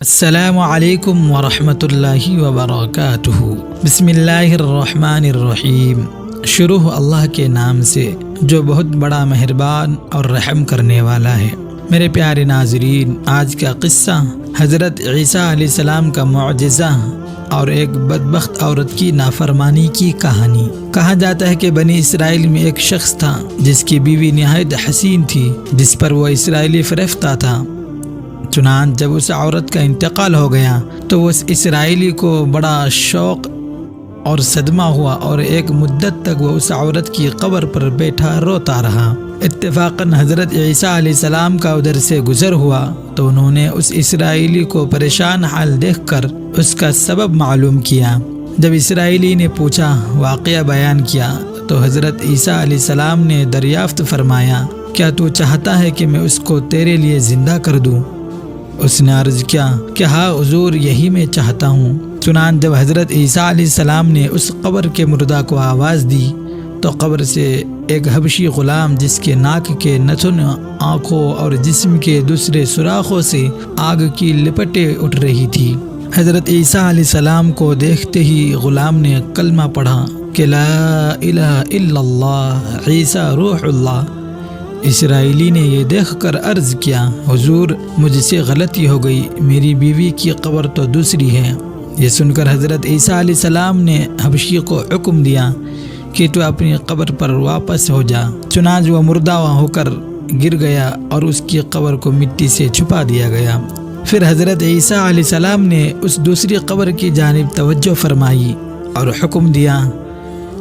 السلام علیکم ورحمۃ اللہ وبرکاتہ۔ بسم اللہ الرحمن الرحیم۔ شروع اللہ کے نام سے جو بہت بڑا مہربان اور رحم کرنے والا ہے۔ میرے پیارے ناظرین، آج کا قصہ حضرت عیسیٰ علیہ السلام کا معجزہ اور ایک بدبخت عورت کی نافرمانی کی کہانی۔ کہا جاتا ہے کہ بنی اسرائیل میں ایک شخص تھا جس کی بیوی نہایت حسین تھی، جس پر وہ اسرائیلی فریفتہ تھا۔ چنانچہ جب اس عورت کا انتقال ہو گیا تو اس اسرائیلی کو بڑا شوق اور صدمہ ہوا، اور ایک مدت تک وہ اس عورت کی قبر پر بیٹھا روتا رہا۔ اتفاقاً حضرت عیسیٰ علیہ السلام کا ادھر سے گزر ہوا تو انہوں نے اس اسرائیلی کو پریشان حال دیکھ کر اس کا سبب معلوم کیا۔ جب اسرائیلی نے پوچھا، واقعہ بیان کیا، تو حضرت عیسیٰ علیہ السلام نے دریافت فرمایا، کیا تو چاہتا ہے کہ میں اس کو تیرے لیے زندہ کر دوں؟ اس نے عرض کیا کہ ہاں حضور، یہی میں چاہتا ہوں۔ چنانچہ جب حضرت عیسیٰ علیہ السلام نے اس قبر کے مردہ کو آواز دی تو قبر سے ایک حبشی غلام، جس کے ناک کے نتن، آنکھوں اور جسم کے دوسرے سوراخوں سے آگ کی لپٹیں اٹھ رہی تھی۔ حضرت عیسیٰ علیہ السلام کو دیکھتے ہی غلام نے کلمہ پڑھا کہ لا الہ الا اللہ عیسیٰ روح اللہ۔ اسرائیلی نے یہ دیکھ کر عرض کیا، حضور مجھ سے غلطی ہو گئی، میری بیوی کی قبر تو دوسری ہے۔ یہ سن کر حضرت عیسیٰ علیہ السلام نے حبشی کو حکم دیا کہ تو اپنی قبر پر واپس ہو جا۔ چنانچہ وہ مردہ ہو کر گر گیا اور اس کی قبر کو مٹی سے چھپا دیا گیا۔ پھر حضرت عیسیٰ علیہ السلام نے اس دوسری قبر کی جانب توجہ فرمائی اور حکم دیا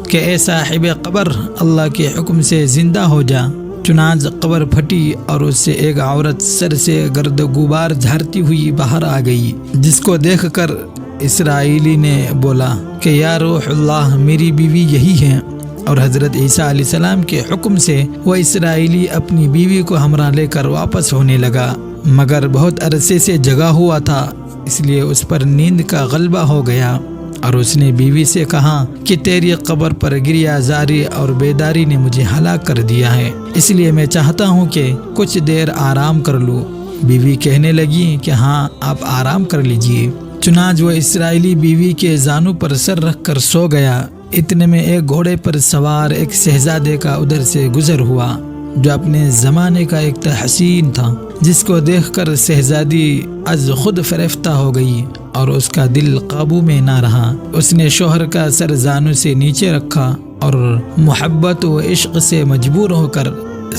کہ اے صاحب قبر، اللہ کے حکم سے زندہ ہو جا۔ چنانچہ قبر پھٹی اور اس سے ایک عورت سر سے گرد و غبار جھاڑتی ہوئی باہر آ گئی، جس کو دیکھ کر اسرائیلی نے بولا کہ یا روح اللہ، میری بیوی یہی ہے۔ اور حضرت عیسیٰ علیہ السلام کے حکم سے وہ اسرائیلی اپنی بیوی کو ہمراہ لے کر واپس ہونے لگا، مگر بہت عرصے سے جگا ہوا تھا، اس لیے اس پر نیند کا غلبہ ہو گیا، اور اس نے بیوی سے کہا کہ تیری قبر پر گریہ زاری اور بیداری نے مجھے ہلاک کر دیا ہے، اس لیے میں چاہتا ہوں کہ کچھ دیر آرام کر لوں۔ بیوی کہنے لگی کہ ہاں، آپ آرام کر لیجئے۔ چنانچہ وہ اسرائیلی بیوی کے زانوں پر سر رکھ کر سو گیا۔ اتنے میں ایک گھوڑے پر سوار ایک شہزادے کا ادھر سے گزر ہوا، جو اپنے زمانے کا ایک حسین تھا، جس کو دیکھ کر شہزادی از خود فریفتہ ہو گئی اور اس کا دل قابو میں نہ رہا۔ اس نے شوہر کا سر زانوں سے نیچے رکھا اور محبت و عشق سے مجبور ہو کر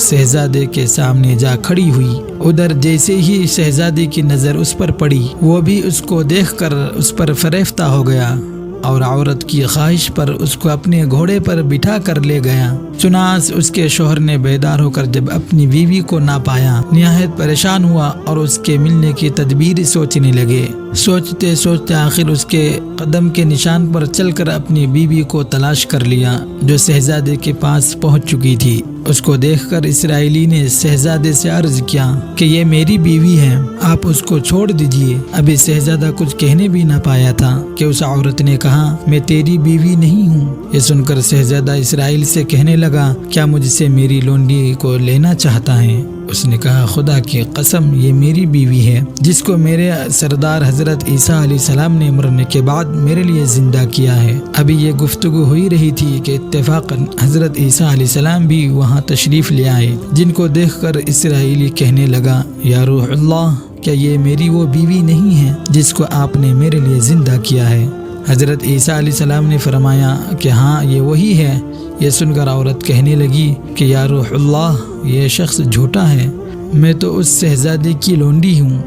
شہزادے کے سامنے جا کھڑی ہوئی۔ ادھر جیسے ہی شہزادی کی نظر اس پر پڑی، وہ بھی اس کو دیکھ کر اس پر فریفتہ ہو گیا اور عورت کی خواہش پر اس کو اپنے گھوڑے پر بٹھا کر لے گیا۔ چنانچہ اس کے شوہر نے بیدار ہو کر جب اپنی بیوی کو نہ پایا، نہایت پریشان ہوا اور اس کے ملنے کی تدبیر سوچنے لگے۔ سوچتے سوچتے آخر اس کے قدم کے نشان پر چل کر اپنی بیوی کو تلاش کر لیا، جو شہزادے کے پاس پہنچ چکی تھی۔ اس کو دیکھ کر اسرائیلی نے شہزادے سے عرض کیا کہ یہ میری بیوی ہے، آپ اس کو چھوڑ دیجئے۔ ابھی شہزادہ کچھ کہنے بھی نہ پایا تھا کہ اس عورت نے کہا، میں تیری بیوی نہیں ہوں۔ یہ سن کر شہزادہ اسرائیل سے کہنے لگا، کیا مجھ سے میری لونڈی کو لینا چاہتا ہے؟ اس نے کہا، خدا کی قسم، یہ میری بیوی ہے، جس کو میرے سردار حضرت عیسیٰ علیہ السلام نے مرنے کے بعد میرے لیے زندہ کیا ہے۔ ابھی یہ گفتگو ہوئی رہی تھی کہ اتفاقاً حضرت عیسیٰ علیہ السلام بھی وہاں تشریف لے آئے، جن کو دیکھ کر اسرائیلی کہنے لگا، یا روح اللہ، کیا یہ میری وہ بیوی نہیں ہے جس کو آپ نے میرے لیے زندہ کیا ہے؟ حضرت عیسیٰ علیہ السلام نے فرمایا کہ ہاں، یہ وہی ہے۔ یہ سن کر عورت کہنے لگی کہ یا روح اللہ، یہ شخص جھوٹا ہے، میں تو اس شہزادے کی لونڈی ہوں۔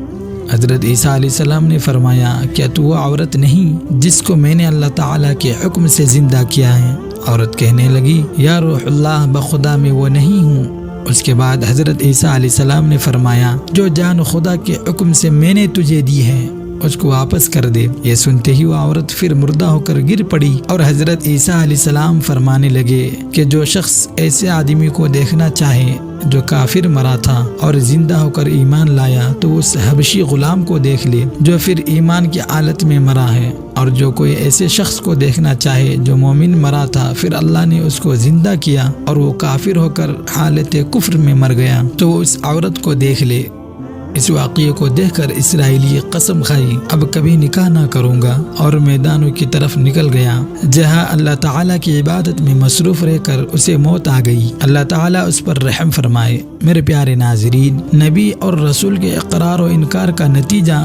حضرت عیسیٰ علیہ السلام نے فرمایا، کیا تو وہ عورت نہیں جس کو میں نے اللہ تعالیٰ کے حکم سے زندہ کیا ہے؟ عورت کہنے لگی، یا روح اللہ، بخدا میں وہ نہیں ہوں۔ اس کے بعد حضرت عیسیٰ علیہ السلام نے فرمایا، جو جان خدا کے حکم سے میں نے تجھے دی ہے، اس کو واپس کر دے۔ یہ سنتے ہی وہ عورت پھر مردہ ہو کر گر پڑی، اور حضرت عیسیٰ علیہ السلام فرمانے لگے کہ جو شخص ایسے آدمی کو دیکھنا چاہے جو کافر مرا تھا اور زندہ ہو کر ایمان لایا، تو اس حبشی غلام کو دیکھ لے جو پھر ایمان کی حالت میں مرا ہے، اور جو کوئی ایسے شخص کو دیکھنا چاہے جو مومن مرا تھا، پھر اللہ نے اس کو زندہ کیا اور وہ کافر ہو کر حالت کفر میں مر گیا، تو وہ اس عورت کو دیکھ لے۔ اس واقعے کو دیکھ کر اسرائیلی قسم کھائی اب کبھی نکاح نہ کروں گا اور میدانوں کی طرف نکل گیا جہاں اللہ تعالیٰ کی عبادت میں مصروف رہ کر اسے موت آ گئی۔ اللہ تعالیٰ اس پر رحم فرمائے۔ میرے پیارے ناظرین، نبی اور رسول کے اقرار و انکار کا نتیجہ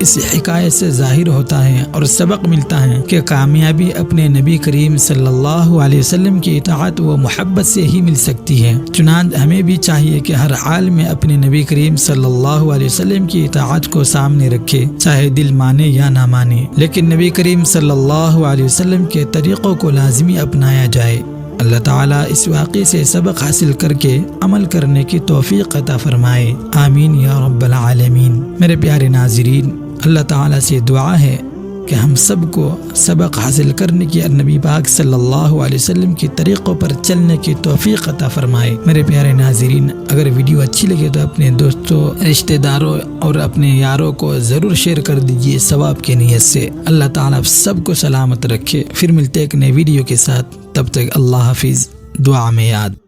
اس حکایت سے ظاہر ہوتا ہے اور سبق ملتا ہے کہ کامیابی اپنے نبی کریم صلی اللہ علیہ وسلم کی اطاعت و محبت سے ہی مل سکتی ہے۔ چنانچہ ہمیں بھی چاہیے کہ ہر حال میں اپنے نبی کریم صلی اللہ علیہ وسلم کی اطاعت کو سامنے رکھے، چاہے دل مانے یا نہ مانے، لیکن نبی کریم صلی اللہ علیہ وسلم کے طریقوں کو لازمی اپنایا جائے۔ اللہ تعالیٰ اس واقعے سے سبق حاصل کر کے عمل کرنے کی توفیق عطا فرمائے، آمین یا رب العالمین۔ میرے پیارے ناظرین، اللہ تعالیٰ سے دعا ہے کہ ہم سب کو سبق حاصل کرنے کی اور نبی پاک صلی اللہ علیہ وسلم کے طریقوں پر چلنے کی توفیق عطا فرمائے۔ میرے پیارے ناظرین، اگر ویڈیو اچھی لگے تو اپنے دوستوں، رشتہ داروں اور اپنے یاروں کو ضرور شیئر کر دیجیے ثواب کی نیت سے۔ اللہ تعالیٰ سب کو سلامت رکھے۔ پھر ملتے ایک نئے ویڈیو کے ساتھ، تب تک اللہ حافظ، دعا میں یاد۔